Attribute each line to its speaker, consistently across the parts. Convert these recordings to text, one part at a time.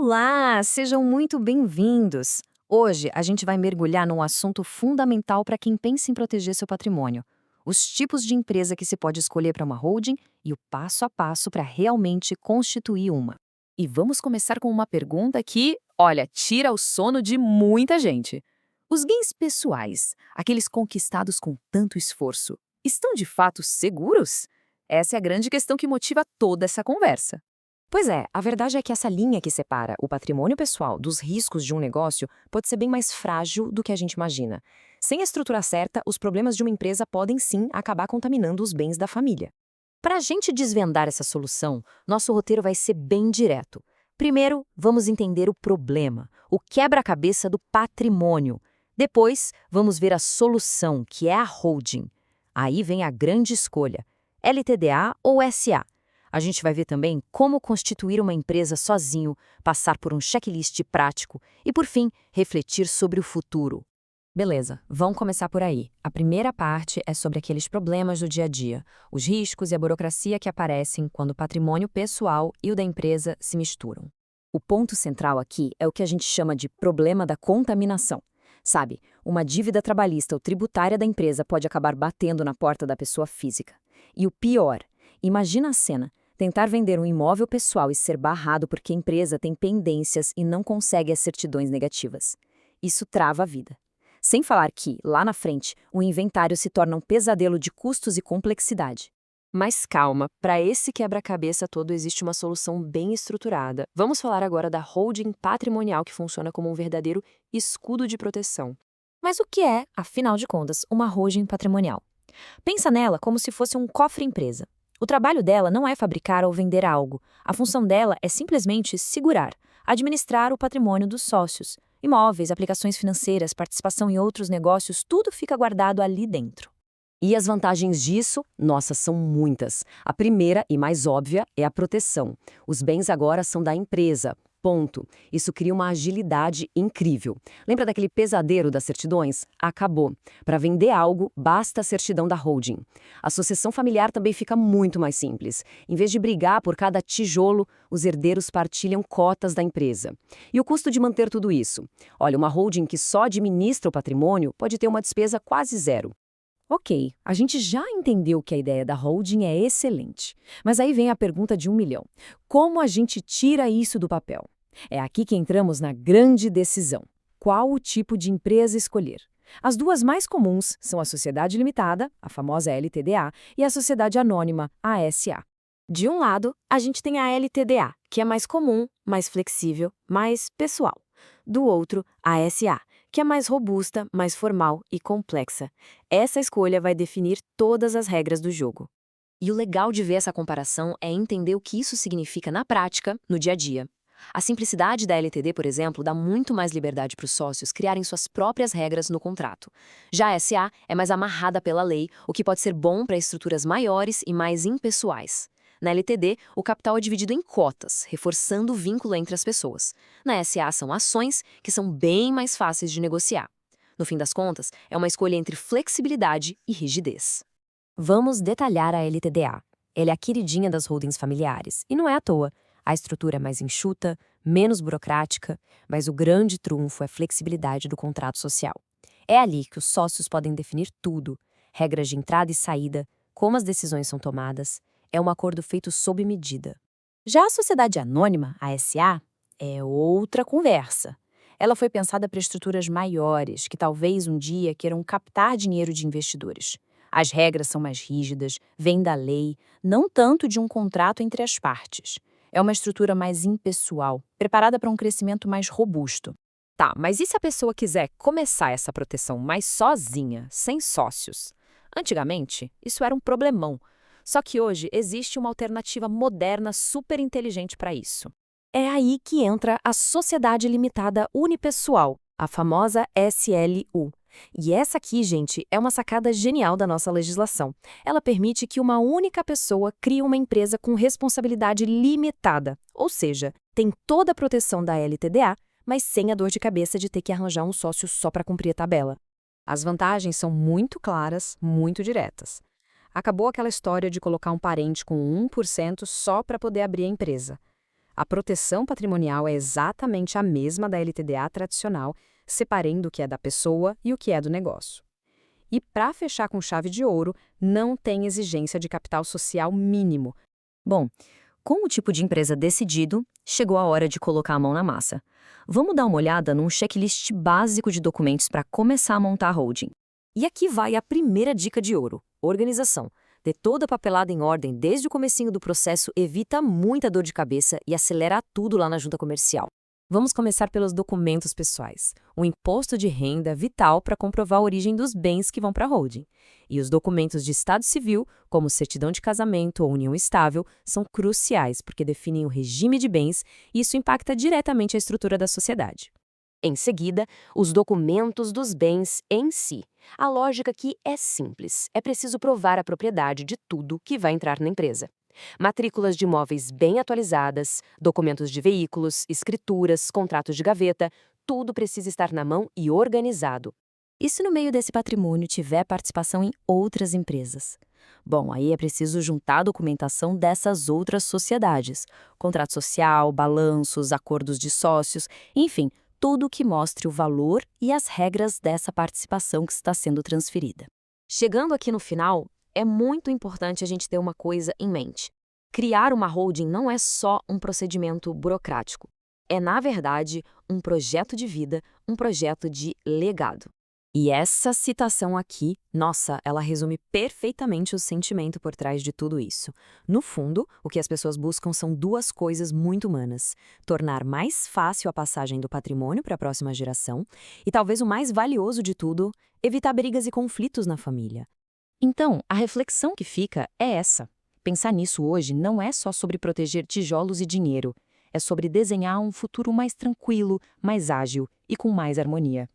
Speaker 1: Olá, sejam muito bem-vindos! Hoje a gente vai mergulhar num assunto fundamental para quem pensa em proteger seu patrimônio: os tipos de empresa que se pode escolher para uma holding e o passo a passo para realmente constituir uma.
Speaker 2: E vamos começar com uma pergunta que, olha, tira o sono de muita gente. Os bens pessoais, aqueles conquistados com tanto esforço, estão de fato seguros? Essa é a grande questão que motiva toda essa conversa.
Speaker 1: Pois é, a verdade é que essa linha que separa o patrimônio pessoal dos riscos de um negócio pode ser bem mais frágil do que a gente imagina. Sem a estrutura certa, os problemas de uma empresa podem sim acabar contaminando os bens da família. Para a gente desvendar essa solução, nosso roteiro vai ser bem direto. Primeiro, vamos entender o problema, o quebra-cabeça do patrimônio. Depois, vamos ver a solução, que é a holding. Aí vem a grande escolha: LTDA ou SA. A gente vai ver também como constituir uma empresa sozinho, passar por um checklist prático e, por fim, refletir sobre o futuro. Beleza, vamos começar por aí. A primeira parte é sobre aqueles problemas do dia a dia, os riscos e a burocracia que aparecem quando o patrimônio pessoal e o da empresa se misturam. O ponto central aqui é o que a gente chama de problema da contaminação. Sabe, uma dívida trabalhista ou tributária da empresa pode acabar batendo na porta da pessoa física. E o pior, imagina a cena: tentar vender um imóvel pessoal e ser barrado porque a empresa tem pendências e não consegue as certidões negativas. Isso trava a vida. Sem falar que, lá na frente, o inventário se torna um pesadelo de custos e complexidade. Mas calma, para esse quebra-cabeça todo existe uma solução bem estruturada. Vamos falar agora da holding patrimonial, que funciona como um verdadeiro escudo de proteção. Mas o que é, afinal de contas, uma holding patrimonial? Pensa nela como se fosse um cofre-empresa. O trabalho dela não é fabricar ou vender algo. A função dela é simplesmente segurar, administrar o patrimônio dos sócios. Imóveis, aplicações financeiras, participação em outros negócios, tudo fica guardado ali dentro. E as vantagens disso? Nossa, são muitas. A primeira e mais óbvia é a proteção. Os bens agora são da empresa. Ponto. Isso cria uma agilidade incrível. Lembra daquele pesadelo das certidões? Acabou. Para vender algo, basta a certidão da holding. A sucessão familiar também fica muito mais simples. Em vez de brigar por cada tijolo, os herdeiros partilham cotas da empresa. E o custo de manter tudo isso? Olha, uma holding que só administra o patrimônio pode ter uma despesa quase zero. Ok, a gente já entendeu que a ideia da holding é excelente. Mas aí vem a pergunta de 1 milhão. Como a gente tira isso do papel? É aqui que entramos na grande decisão: qual o tipo de empresa escolher? As duas mais comuns são a sociedade limitada, a famosa LTDA, e a sociedade anônima, a SA. De um lado, a gente tem a LTDA, que é mais comum, mais flexível, mais pessoal. Do outro, a SA, que é mais robusta, mais formal e complexa. Essa escolha vai definir todas as regras do jogo. E o legal de ver essa comparação é entender o que isso significa na prática, no dia a dia. A simplicidade da LTD, por exemplo, dá muito mais liberdade para os sócios criarem suas próprias regras no contrato. Já a SA é mais amarrada pela lei, o que pode ser bom para estruturas maiores e mais impessoais. Na LTD, o capital é dividido em cotas, reforçando o vínculo entre as pessoas. Na SA, são ações, que são bem mais fáceis de negociar. No fim das contas, é uma escolha entre flexibilidade e rigidez. Vamos detalhar a LTDA. Ela é a queridinha das holdings familiares, e não é à toa. A estrutura é mais enxuta, menos burocrática, mas o grande trunfo é a flexibilidade do contrato social. É ali que os sócios podem definir tudo: regras de entrada e saída, como as decisões são tomadas. É um acordo feito sob medida. Já a sociedade anônima, a SA, é outra conversa. Ela foi pensada para estruturas maiores, que talvez um dia queiram captar dinheiro de investidores. As regras são mais rígidas, vêm da lei, não tanto de um contrato entre as partes. É uma estrutura mais impessoal, preparada para um crescimento mais robusto. Tá, mas e se a pessoa quiser começar essa proteção mais sozinha, sem sócios? Antigamente, isso era um problemão. Só que hoje existe uma alternativa moderna super inteligente para isso. É aí que entra a Sociedade Limitada Unipessoal, a famosa SLU. E essa aqui, gente, é uma sacada genial da nossa legislação. Ela permite que uma única pessoa crie uma empresa com responsabilidade limitada, ou seja, tem toda a proteção da LTDA, mas sem a dor de cabeça de ter que arranjar um sócio só para cumprir a tabela. As vantagens são muito claras, muito diretas. Acabou aquela história de colocar um parente com 1% só para poder abrir a empresa.
Speaker 3: A proteção patrimonial é exatamente a mesma da LTDA tradicional, separando o que é da pessoa e o que é do negócio. E para fechar com chave de ouro, não tem exigência de capital social mínimo.
Speaker 1: Bom, com o tipo de empresa decidido, chegou a hora de colocar a mão na massa. Vamos dar uma olhada num checklist básico de documentos para começar a montar a holding. E aqui vai a primeira dica de ouro: organização. Ter toda a papelada em ordem desde o comecinho do processo evita muita dor de cabeça e acelera tudo lá na junta comercial. Vamos começar pelos documentos pessoais. O imposto de renda é vital para comprovar a origem dos bens que vão para a holding. E os documentos de estado civil, como certidão de casamento ou união estável, são cruciais porque definem o regime de bens e isso impacta diretamente a estrutura da sociedade. Em seguida, os documentos dos bens em si. A lógica aqui é simples. É preciso provar a propriedade de tudo que vai entrar na empresa. Matrículas de imóveis bem atualizadas, documentos de veículos, escrituras, contratos de gaveta, tudo precisa estar na mão e organizado. E se no meio desse patrimônio tiver participação em outras empresas? Bom, aí é preciso juntar a documentação dessas outras sociedades. Contrato social, balanços, acordos de sócios, enfim, tudo que mostre o valor e as regras dessa participação que está sendo transferida. Chegando aqui no final, é muito importante a gente ter uma coisa em mente. Criar uma holding não é só um procedimento burocrático. É, na verdade, um projeto de vida, um projeto de legado. E essa citação aqui, nossa, ela resume perfeitamente o sentimento por trás de tudo isso. No fundo, o que as pessoas buscam são duas coisas muito humanas: tornar mais fácil a passagem do patrimônio para a próxima geração e, talvez o mais valioso de tudo, evitar brigas e conflitos na família. Então, a reflexão que fica é essa. Pensar nisso hoje não é só sobre proteger tijolos e dinheiro, é sobre desenhar um futuro mais tranquilo, mais ágil e com mais harmonia.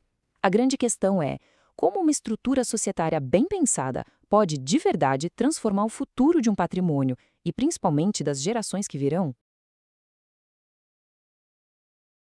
Speaker 1: A grande questão é como uma estrutura societária bem pensada pode, de verdade, transformar o futuro de um patrimônio e principalmente das gerações que virão.